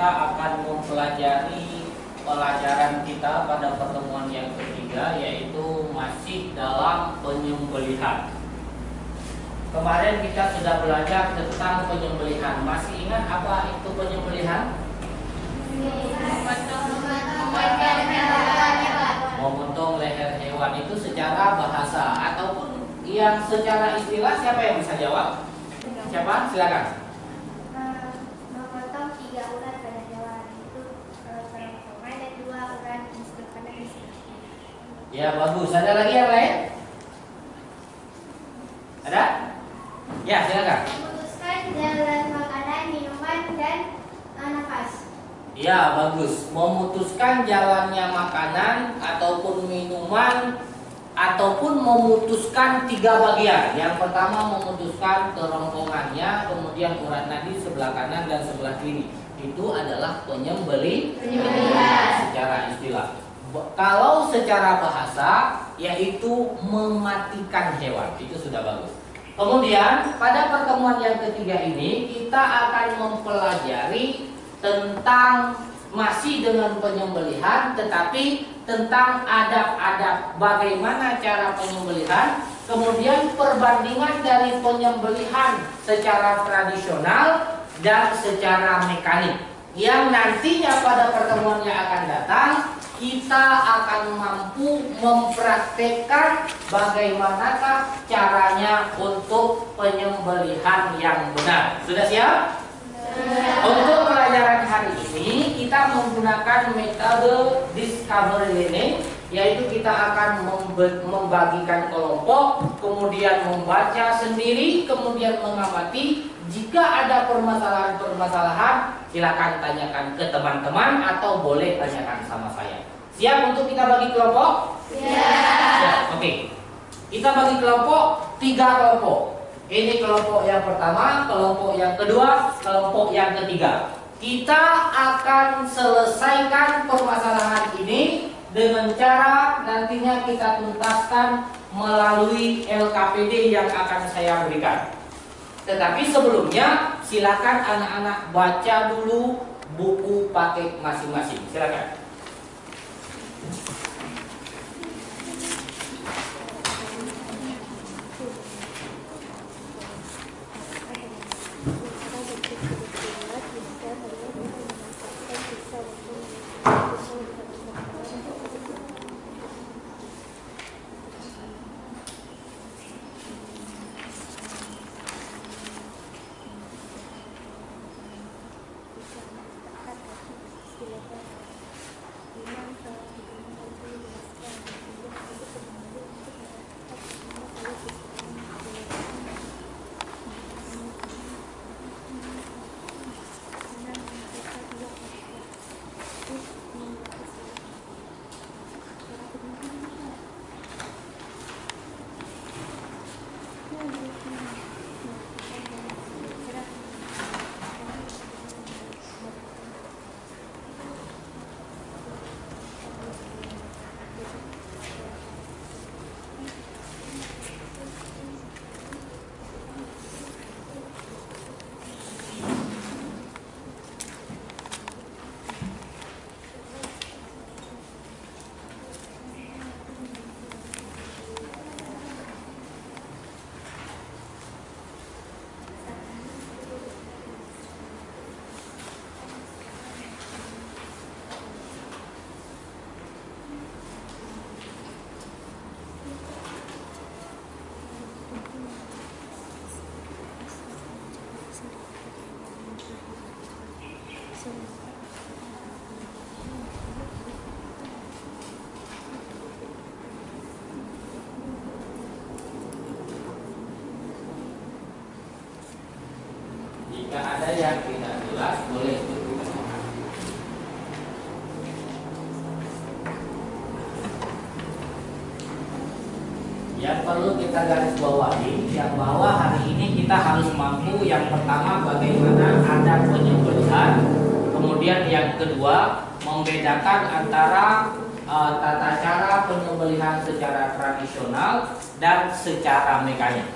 akan mempelajari pelajaran kita pada pertemuan yang ketiga, yaitu masih dalam penyembelihan. Kemarin kita sudah belajar tentang penyembelihan. Masih ingat apa itu penyembelihan? Memotong leher hewan. Itu secara bahasa ataupun yang secara istilah, siapa yang bisa jawab? Siapa? Silakan. Memotong 3 urat pada hewan, itu kerongkongan dan 2 urat di sebelah kanan dan sebelah kiri. Ya, bagus. Ada lagi yang lain? Ada? Ya, silakan. Memutuskan jalan makanan, minuman, dan nafas. Ya, bagus. Memutuskan jalannya makanan ataupun minuman ataupun memutuskan 3 bagian. Yang pertama memutuskan kerongkongannya, kemudian urat nadi sebelah kanan dan sebelah kiri. Itu adalah penyembelihan secara istilah. Kalau secara bahasa yaitu mematikan hewan. Itu sudah bagus. Kemudian pada pertemuan yang ketiga ini kita akan mempelajari tentang masih dengan penyembelihan, tetapi tentang adab-adab bagaimana cara penyembelihan, kemudian perbandingan dari penyembelihan secara tradisional dan secara mekanik, yang nantinya pada pertemuan yang akan datang kita akan mampu mempraktekkan bagaimanakah caranya untuk penyembelihan yang benar. Sudah siap? Untuk pelajaran hari ini kita menggunakan metode discovery learning, yaitu kita akan membagikan kelompok, kemudian membaca sendiri, kemudian mengamati. Jika ada permasalahan-permasalahan, silakan tanyakan ke teman-teman atau boleh tanyakan sama saya. Siap untuk kita bagi kelompok? Siap. Oke. Kita bagi kelompok 3 kelompok. Ini kelompok yang pertama, kelompok yang kedua, kelompok yang ketiga. Kita akan selesaikan permasalahan ini dengan cara nantinya kita tuntaskan melalui LKPD yang akan saya berikan. Tetapi sebelumnya silakan anak-anak baca dulu buku paket masing-masing. Silakan. Jika ada yang tidak jelas, boleh ditanyakan. Yang perlu kita garis bawahi, yang bahwa hari ini kita harus mampu yang pertama bagaimana ada penyembelihan, kemudian yang kedua membedakan antara tata cara penyembelihan secara tradisional dan secara mekanik.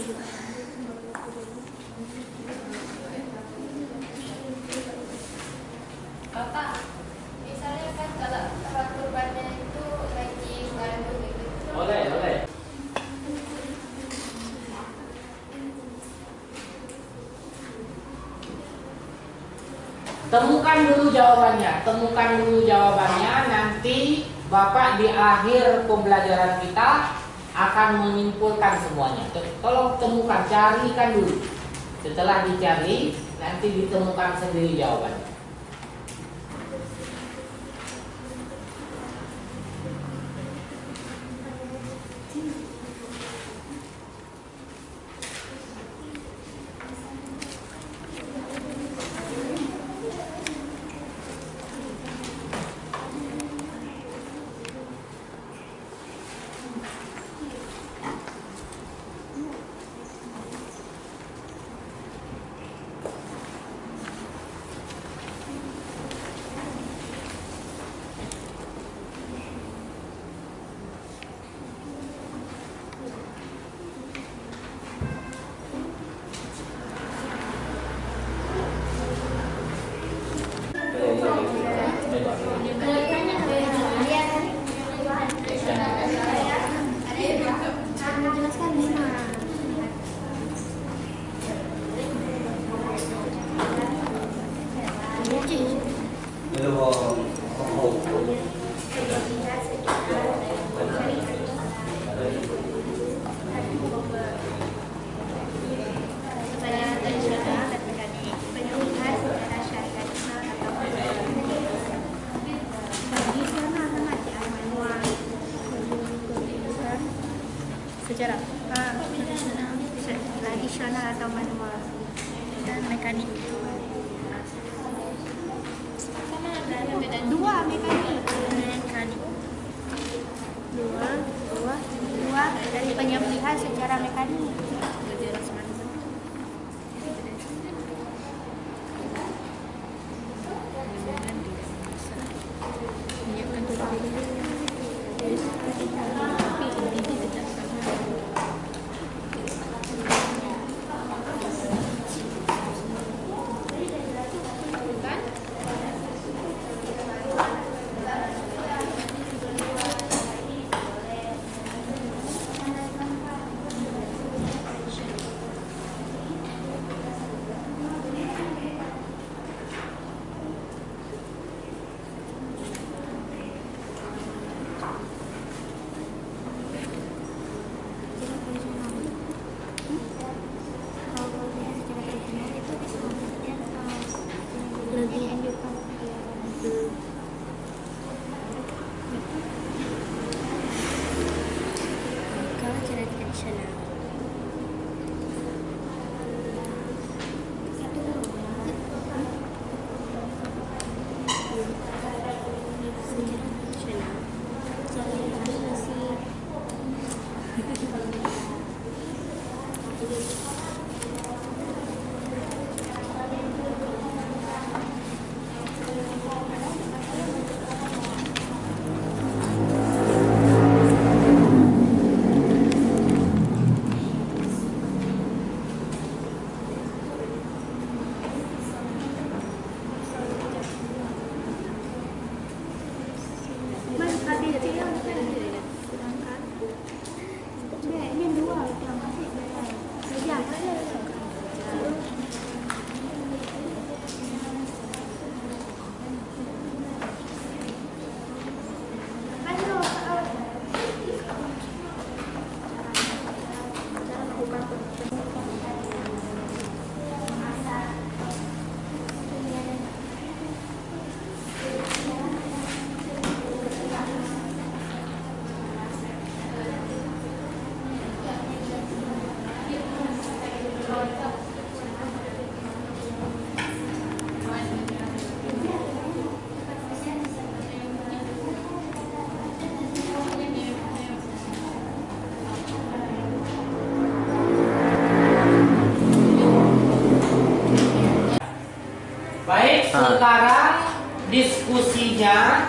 Bapak, misalnya kan kalau hewan kurbannya itu lagi ngandung gitu. Boleh, boleh. Temukan dulu jawabannya, nanti Bapak di akhir pembelajaran kita akan menyimpulkan semuanya. Tolong temukan, carikan dulu. Setelah dicari, nanti ditemukan sendiri jawabannya. Sejarah tradisional atau manual dan mekanik. Sama ada dua mekanik. Dua dari penyembelihan secara mekanik. Baik, sekarang diskusinya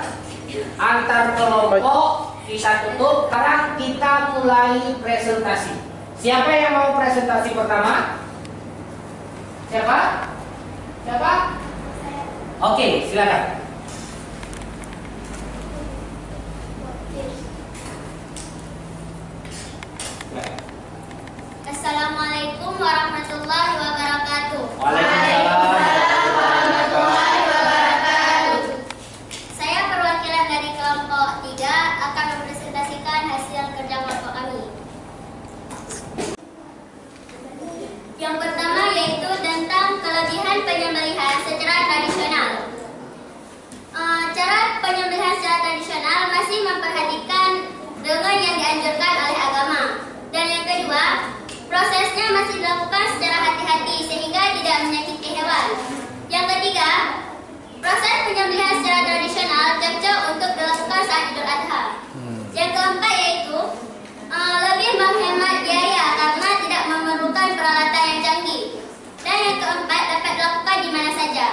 antar kelompok kita tutup. Sekarang kita mulai presentasi. Siapa yang mau presentasi pertama? Siapa? Siapa? Oke, silakan. Assalamualaikum warahmatullahi wabarakatuh. Waalaikumsalam warahmatullahi wabarakatuh. Saya perwakilan dari kelompok 3 akan mempresentasikan hasil kerja kelompok kami. Yang pertama yaitu tentang kelebihan penyembelihan secara tradisional. Cara penyembelihan secara tradisional masih memperhatikan dengan yang dianjurkan oleh agama. Dan yang kedua, prosesnya masih dilakukan secara hati-hati sehingga tidak menyakiti hewan. Yang ketiga, proses penyembelihan secara tradisional cocok untuk dilakukan saat Idul Adha. Yang keempat yaitu lebih menghemat biaya karena tidak memerlukan peralatan yang canggih. Dan yang keempat dapat dilakukan di mana saja.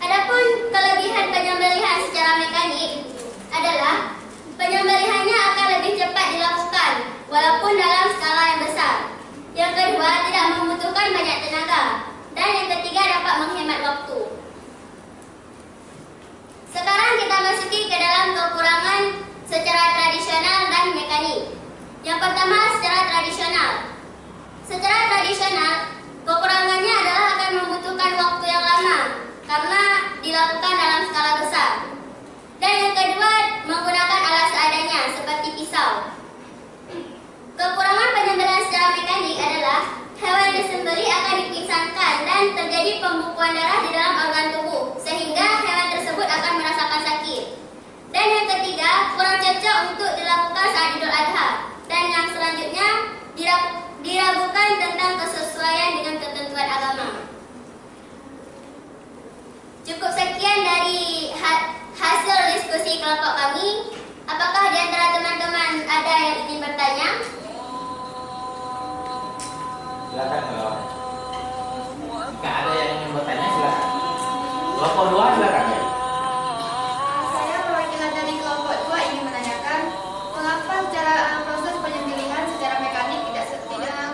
Adapun kelebihan penyembelihan secara mekanik adalah penyembelihannya akan lebih cepat dilakukan walaupun dalam skala yang besar. Yang kedua, tidak membutuhkan banyak tenaga. Dan yang ketiga, dapat menghemat waktu. Sekarang kita masuki ke dalam kekurangan secara tradisional dan mekanik. Yang pertama, secara tradisional. Secara tradisional, kekurangannya adalah akan membutuhkan waktu yang lama karena dilakukan dalam skala besar. Dan yang kedua, menggunakan alat seadanya seperti pisau. Kekurangan penyembelihan secara mekanik adalah hewan yang disembelih akan dipingsankan dan terjadi pembukuan darah di dalam organ tubuh sehingga hewan tersebut akan merasakan sakit. Dan yang ketiga, kurang cocok untuk dilakukan saat Idul Adha. Dan yang selanjutnya, diragukan tentang kesesuaian dengan ketentuan agama. Cukup sekian dari hasil diskusi kelompok kami. Apakah di antara teman-teman ada yang ingin bertanya? Silakan kalau jika ada yang ingin bertanya silakan. Kelompok 2 silakan ya. Saya perwakilan dari kelompok 2 ingin menanyakan mengapa cara proses penyembelihan secara mekanik tidak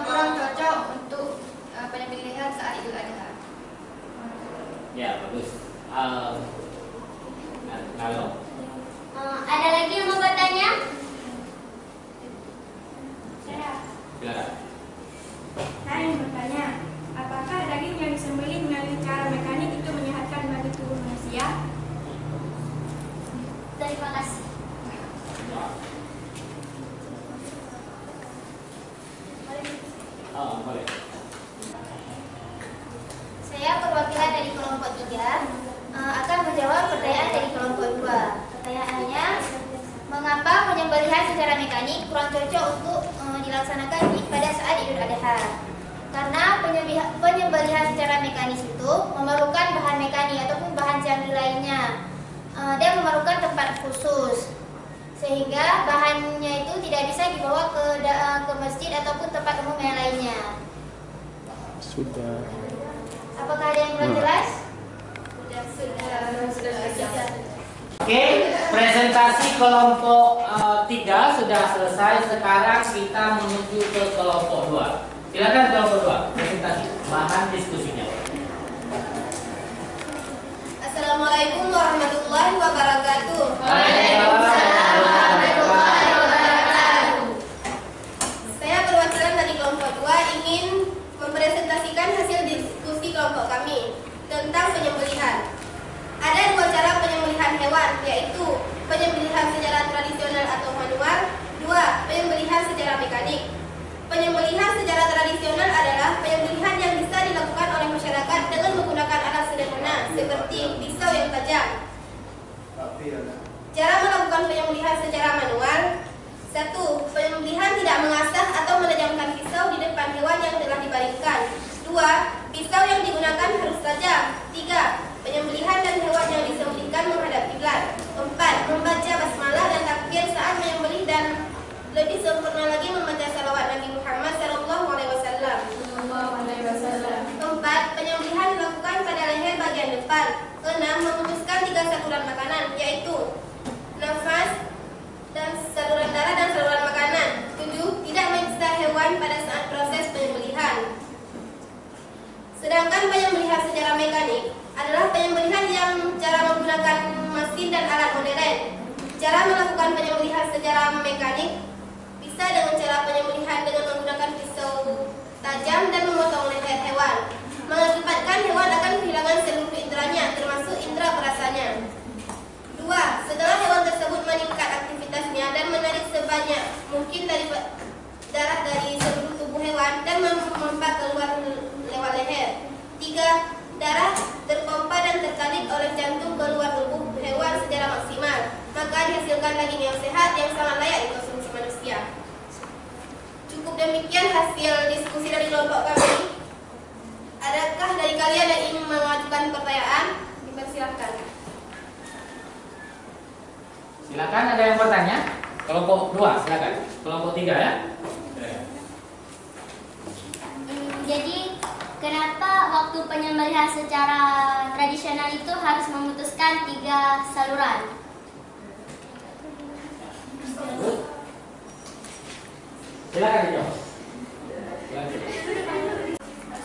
kurang cocok untuk penyembelihan saat Idul Adha. Ya, bagus. Halo. Ada lagi yang mau bertanya? Silakan. Saya ingin bertanya, apakah daging yang disembelih melalui cara mekanik itu menyehatkan bagi tubuh manusia? Terima kasih. Oh, boleh. Saya perwakilan dari kelompok 3 akan menjawab pertanyaan dari kelompok 2. Pertanyaannya, mengapa penyembelihan secara mekanik kurang cocok untuk dilaksanakan pada saat Idul Adha? Karena penyembelihan secara mekanis itu memerlukan bahan mekanik ataupun bahan canggih lainnya. Dia memerlukan tempat khusus, sehingga bahannya itu tidak bisa dibawa ke masjid ataupun tempat umum yang lainnya. Sudah. Apakah ada yang belum jelas? Sudah. Oke, presentasi kelompok 3 sudah selesai. Sekarang kita menuju ke kelompok 2. Silakan kelompok 2, presentasi bahan diskusinya. Assalamualaikum warahmatullahi wabarakatuh. Waalaikumsalam warahmatullahi wabarakatuh. Saya perwakilan dari kelompok 2 ingin mempresentasikan hasil diskusi kelompok kami tentang penyembelihan. Ada 2 cara penyembelihan hewan, yaitu penyembelihan secara tradisional atau manual, 2. Penyembelihan secara mekanik. Penyembelihan secara tradisional adalah penyembelihan yang bisa dilakukan oleh masyarakat dengan menggunakan alat sederhana seperti pisau yang tajam. Cara melakukan penyembelihan secara manual: 1. Penyembelihan tidak mengasah atau menajamkan pisau di depan hewan yang telah dibaringkan. 2. Pisau yang digunakan harus tajam. 3. Penyembelihan dan hewan yang disembelihkan menghadap kiblat. 4. Membaca basmalah dan takbir saat menyembelih dan lebih sempurna lagi membaca salawat Nabi Muhammad SAW. 4. Penyembelihan dilakukan pada leher bagian depan. 6. Memutuskan 3 saluran makanan, yaitu nafas, dan saluran darah dan saluran makanan. 7. Tidak menyiksa hewan dilakukan pada saat proses penyembelihan. Sedangkan penyembelihan secara mekanik adalah penyembelihan yang cara menggunakan mesin dan alat modern. Cara melakukan penyembelihan secara mekanik bisa dengan cara penyembelihan dengan menggunakan pisau tajam dan memotong leher hewan. Mengakibatkan hewan akan kehilangan seluruh inderanya, termasuk indera perasanya. 2. Setelah hewan tersebut meningkat aktivitasnya dan menarik sebanyak mungkin darah dari seluruh tubuh hewan dan memompa keluar lewat leher. 3. Darah terpompa dan tertarik oleh jantung keluar tubuh hewan secara maksimal, maka dihasilkan daging yang sehat yang sangat layak dikonsumsi manusia. Cukup demikian hasil diskusi dari kelompok kami. Adakah dari kalian yang ingin mengajukan pertanyaan? Dipersilakan. Silakan, ada yang bertanya? Kelompok 2, silakan. Kelompok 3 ya. Jadi kenapa waktu penyembelihan secara tradisional itu harus memutuskan 3 saluran? Silakan dijawab.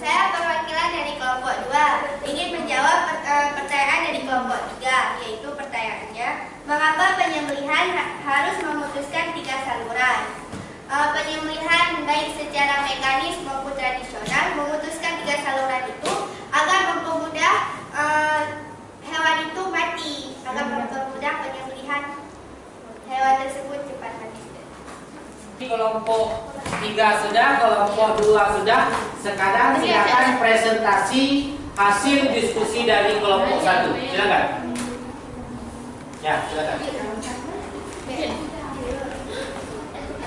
Saya perwakilan dari kelompok 2 ingin menjawab pertanyaan dari kelompok 3, yaitu pertanyaannya, mengapa penyembelihan harus memutuskan 3 saluran? Penyembelihan baik secara mekanis maupun tradisional memutuskan 3 saluran itu agar mempermudah hewan itu mati, agar mempermudah penyembelihan hewan tersebut cepat mati. Kelompok 3 sudah, kelompok 2 sudah. Sekarang silakan presentasi hasil diskusi dari kelompok 1. Silakan. Ya, silakan.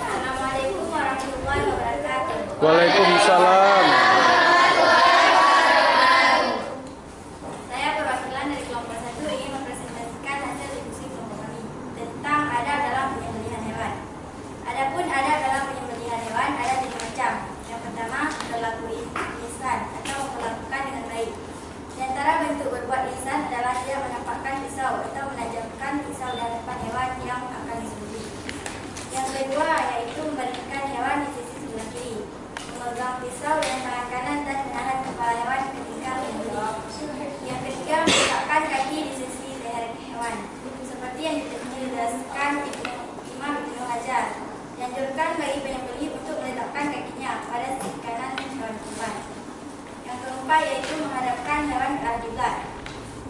Assalamualaikum warahmatullahi wabarakatuh. Waalaikumsalam. Saya perwakilan dari kelompok 1 ingin mempresentasikan hasil diskusi kelompok kami tentang adab dalam penyembelihan hewan. Adapun adab dalam penyembelihan hewan ada 3 macam. Yang pertama, berlaku ihsan atau memperlakukan dengan baik. Di antara bentuk berbuat ihsan adalah tidak menampakkan pisau atau menajamkan pisau di hadapan hewan yang akan disembelih. Yang kedua yaitu membaringkan hewan di sisi sebelah kiri, memegang pisau dengan tangan kanan dan menahan kepala hewan ketika menyembelih. Yang ketiga, meletakkan kaki di sisi leher hewan, seperti yang dijelaskan Imam Ibnu Hajar. Dianjurkan bagi penyembelih untuk meletakkan kakinya pada sisi kanan hewan kurban. Yang keempat yaitu menghadapkan hewan ke arah kiblat.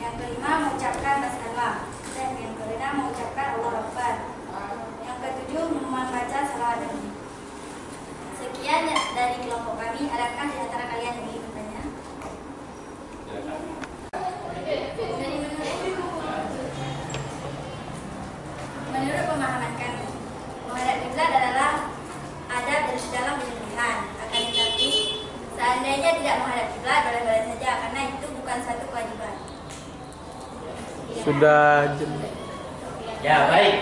Yang kelima, mengucapkan basmalah, dan yang keenam mengucapkan Allahu Akbar. Yang ketujuh, membaca salawat Nabi. Sekian dari kelompok kami. Adakah di antara kalian yang ingin bertanya? Menurut pemahaman kami, menghadap kiblat adalah adab dalam penyembelihan. Akan tetapi, seandainya tidak menghadap kiblat boleh-boleh saja, karena itu bukan satu kewajiban. Sudah. Ya, baik.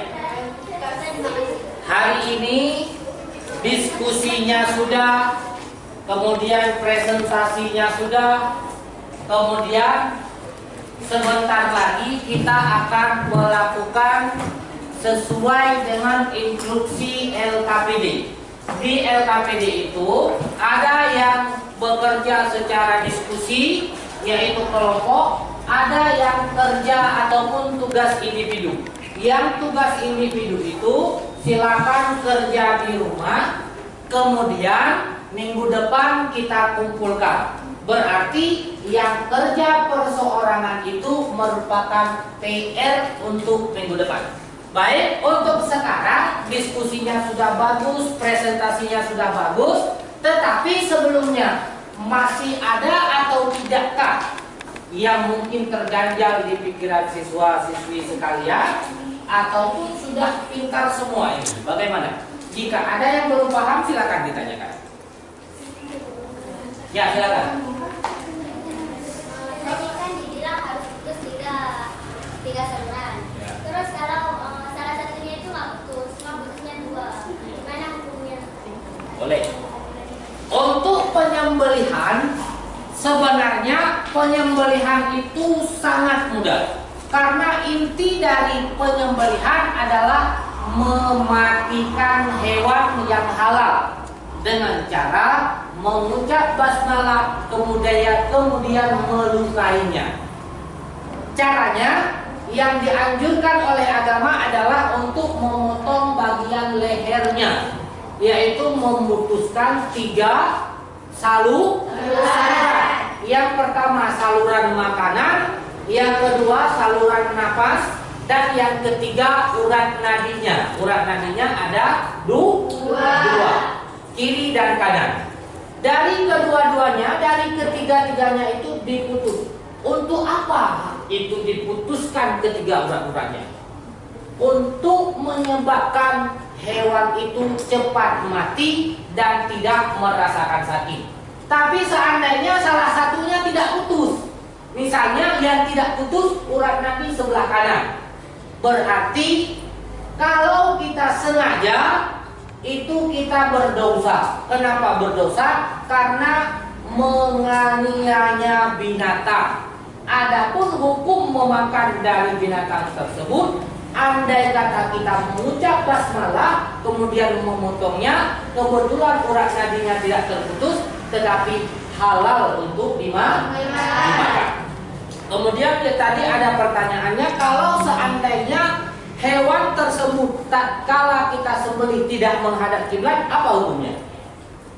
Hari ini diskusinya sudah, kemudian presentasinya sudah, kemudian sebentar lagi kita akan melakukan sesuai dengan instruksi LKPD. Di LKPD itu ada yang bekerja secara diskusi, yaitu kelompok, ada yang kerja ataupun tugas individu. Yang tugas individu itu silakan kerja di rumah, kemudian minggu depan kita kumpulkan. Berarti yang kerja perseorangan itu merupakan PR untuk minggu depan. Baik, untuk sekarang diskusinya sudah bagus, presentasinya sudah bagus, tetapi sebelumnya masih ada atau tidakkah yang mungkin terganjal di pikiran siswa-siswi sekalian, ataupun sudah pintar semua ini? Bagaimana? Jika ada yang belum paham, silakan ditanyakan. Ya, silakan. Tadi kan dibilang harus putus tiga saluran. Ya. Terus kalau salah satunya itu nggak putus, cuma putusnya 2, gimana hukumnya? Boleh. Untuk penyembelihan, sebenarnya penyembelihan itu sangat mudah. Karena inti dari penyembelihan adalah mematikan hewan yang halal. dengan cara mengucap basmalah kemudian melukainya. Caranya yang dianjurkan oleh agama adalah untuk memotong bagian lehernya, yaitu memutuskan 3 saluran. Yang pertama saluran makanan, yang kedua saluran napas, dan yang ketiga urat nadinya. Urat nadinya ada 2, kiri dan kanan. Dari kedua-duanya, dari ketiga-tiganya itu diputus. Untuk apa itu diputuskan ketiga urat-uratnya? Untuk menyebabkan hewan itu cepat mati dan tidak merasakan sakit. Tapi seandainya salah satunya tidak putus, misalnya yang tidak putus urat nadi sebelah kanan, berarti kalau kita sengaja itu kita berdosa. Kenapa berdosa? Karena menganiaya binatang. Adapun hukum memakan dari binatang tersebut, andai kata kita mengucap basmalah kemudian memotongnya, kebetulan urat nadinya tidak terputus, tetapi halal untuk dimakan. Kemudian tadi ada pertanyaannya, kalau seandainya hewan tersebut tatkala kita sembelih tidak menghadap kiblat, apa hukumnya?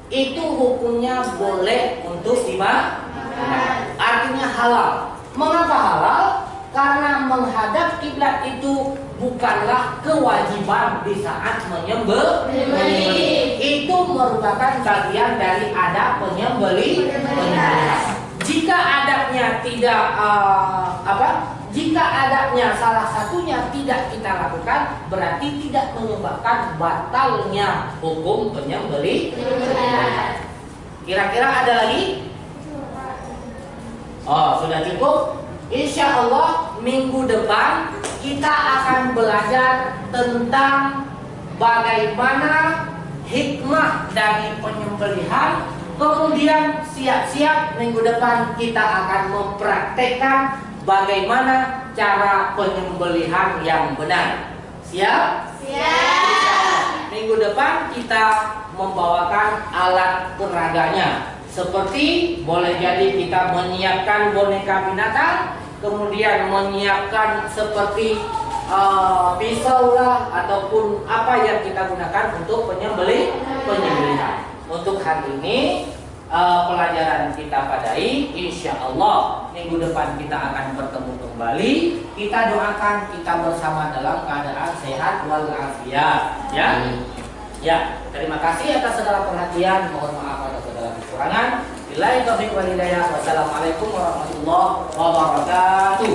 Itu hukumnya boleh untuk dimakan. Artinya halal. Mengapa halal? Karena menghadap kiblat itu bukanlah kewajiban di saat menyembelih. Itu merupakan bagian dari adab penyembelihan. Jika adabnya tidak jika adabnya salah satunya tidak kita lakukan, berarti tidak menyebabkan batalnya hukum penyembelihan. Kira-kira ada lagi? Oh, sudah cukup. Insya Allah minggu depan kita akan belajar tentang bagaimana hikmah dari penyembelihan. Kemudian siap-siap minggu depan kita akan mempraktekkan bagaimana cara penyembelihan yang benar. Siap? Siap. Minggu depan kita membawakan alat peraganya. Seperti boleh jadi kita menyiapkan boneka binatang, kemudian menyiapkan seperti pisau lah ataupun apa yang kita gunakan untuk penyembelihan. Untuk hari ini pelajaran kita padai, insya Allah minggu depan kita akan bertemu kembali. Kita doakan kita bersama dalam keadaan sehat walafiat. Ya, terima kasih atas segala perhatian. Mohon maaf atas segala kekurangan. Billahi taufiq wal hidayah. Wassalamualaikum warahmatullahi wabarakatuh.